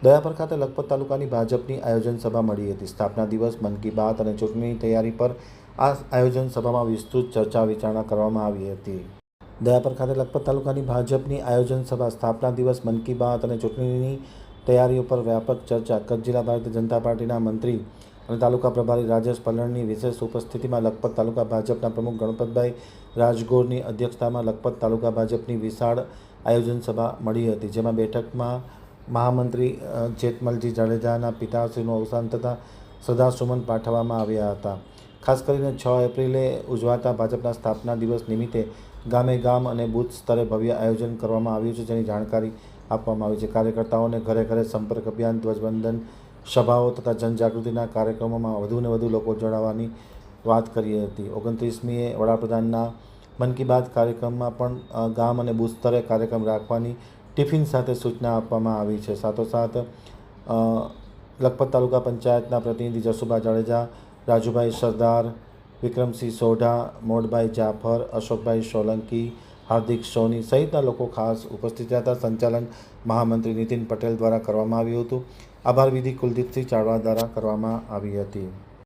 દયાપર ખાતે લખપત તાલુકાની ભાજપની આયોજન સભા મળી હતી। સ્થાપના દિવસ, મન કી બાત અને ચૂંટણીની તૈયારી પર આ આયોજન સભામાં વિસ્તૃત ચર્ચા વિચારણા કરવામાં આવી હતી। દયાપર ખાતે લખપત તાલુકાની ભાજપની આયોજન સભા, સ્થાપના દિવસ, મન કી બાત અને ચૂંટણીની તૈયારીઓ પર વ્યાપક ચર્ચા। કચ્છ જિલ્લા ભારતીય જનતા પાર્ટીના મંત્રી અને તાલુકા પ્રભારી રાજેશ પલણની વિશેષ ઉપસ્થિતિમાં લખપત તાલુકા ભાજપના પ્રમુખ ગણપતભાઈ રાજગોરની અધ્યક્ષતામાં લખપત તાલુકા ભાજપની વિશાળ આયોજન સભા મળી હતી, જેમાં બેઠકમાં મહામંત્રી જેતમલજી જાડેજાના પિતાશ્રીનું અવસાન થતાં શ્રદ્ધાસુમન પાઠવવામાં આવ્યા હતા। ખાસ કરીને 6 એપ્રિલે ઉજવાતા ભાજપના સ્થાપના દિવસ નિમિત્તે ગામે ગામ અને બૂથ સ્તરે ભવ્ય આયોજન કરવામાં આવ્યું છે, જેની જાણકારી આપવામાં આવી છે। કાર્યકર્તાઓને ઘરે ઘરે સંપર્ક અભિયાન, ધ્વજવંદન સભાઓ તથા જનજાગૃતિના કાર્યક્રમોમાં વધુને વધુ લોકો જોડાવાની વાત કરી હતી। 29મીએ વડાપ્રધાનના મન કી બાત કાર્યક્રમમાં પણ ગામ અને બૂથ સ્તરે કાર્યક્રમ રાખવાની ટિફિન સાથે સૂચના આપવામાં આવી છે। સાથોસાથ લખપત તાલુકા પંચાયતના પ્રતિનિધિ જસુભા જાડેજા, રાજુભાઈ સરદાર, વિક્રમસિંહ સોઢા, મોડભાઈ જાફર, અશોકભાઈ સોલંકી, હાર્દિક સોની સહિતના લોકો ખાસ ઉપસ્થિત રહ્યા હતા। સંચાલન મહામંત્રી નીતિન પટેલ દ્વારા કરવામાં આવ્યું હતું। આભાર વિધિ કુલદીપસિંહ ચાવડા દ્વારા કરવામાં આવી હતી।